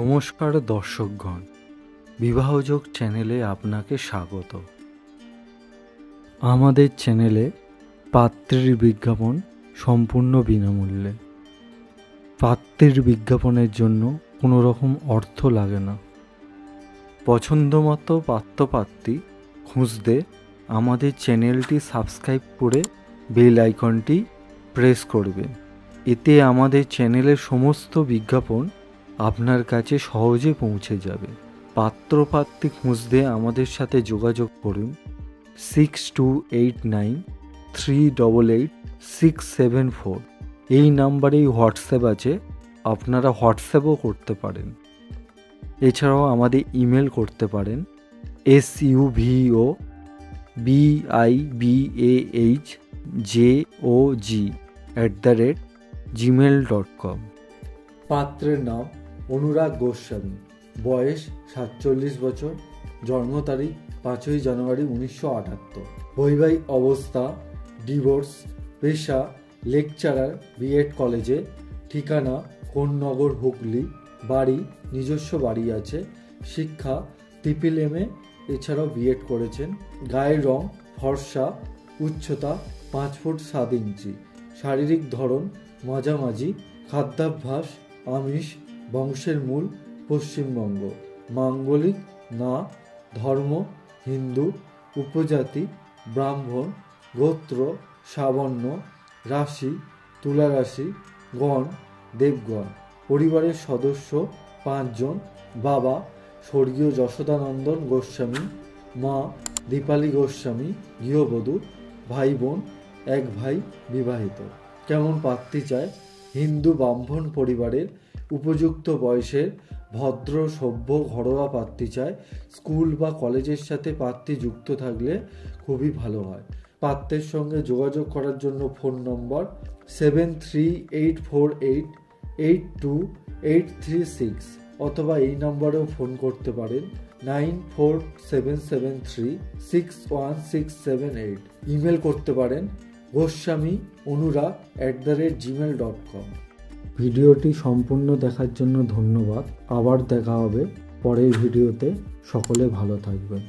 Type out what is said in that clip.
নমস্কার দর্শকগণ, বিবাহযোগ চ্যানেলে আপনাকে স্বাগত। আমাদের চ্যানেলে পাত্রের বিজ্ঞাপন সম্পূর্ণ বিনামূল্যে। পাত্রের বিজ্ঞাপনের জন্য কোনো রকম অর্থ লাগে না। পছন্দমতো পাত্রপাত্রী খুঁজতে আমাদের চ্যানেলটি সাবস্ক্রাইব করে বেল আইকনটি প্রেস করবেন। এতে আমাদের চ্যানেলের সমস্ত বিজ্ঞাপন আপনার কাছে সহজে পৌঁছে যাবে। পাত্রপাত্রী খুঁজতে আমাদের সাথে যোগাযোগ করুন 6289388674। এই নাম্বারেই হোয়াটসঅ্যাপ আছে, আপনারা হোয়াটসঅ্যাপও করতে পারেন। এছাড়াও আমাদের ইমেল করতে পারেন SUVOBIBAHJOG@gmail.com। পাত্রের নাম অনুরাগ গোস্বামী, বয়স 47 বছর, জন্ম তারিখ 5 জানুয়ারি 1978, বৈবাহিক অবস্থা ডিভোর্স, পেশা লেকচারার বিএড কলেজে, ঠিকানা কোন্নগর হুগলি, বাড়ি নিজস্ব বাড়ি আছে, শিক্ষা TRIPL-MA, এছাড়াও বিএড করেছেন, গায়ের রং ফর্সা, উচ্চতা 5 ফুট 7 ইঞ্চি, শারীরিক ধরন মাঝামাঝি, খাদ্যাভ্যাস আমিষ, বংশের মূল পশ্চিমবঙ্গ, মাঙ্গলিক না, ধর্ম হিন্দু, উপজাতি ব্রাহ্মণ, গোত্র সাবর্ণ, রাশি তুলা রাশি, গণ দেবগণ, পরিবারের সদস্য 5 জন, বাবা স্বর্গীয় যশোদানন্দন গোস্বামী, মা দীপালি গোস্বামী গৃহবধূ, ভাই বোন 1 ভাই বিবাহিত। কেমন পাত্রী চায়? হিন্দু ব্রাহ্মণ পরিবারের, উপযুক্ত বয়সের, ভদ্র সভ্য ঘরোয়া পাত্রী চায়। স্কুল বা কলেজের সাথে পাত্রী যুক্ত থাকলে খুবই ভালো হয়। পাত্রের সঙ্গে যোগাযোগ করার জন্য ফোন নম্বর 7384882836 অথবা এই নম্বরেও ফোন করতে পারেন 9477361678। ইমেল করতে পারেন goswami.অনুরাগ@gmail.com। ভিডিওটি সম্পূর্ণ দেখার জন্য ধন্যবাদ। আবার দেখা হবে পরের ভিডিওতে। সকলে ভালো থাকবেন।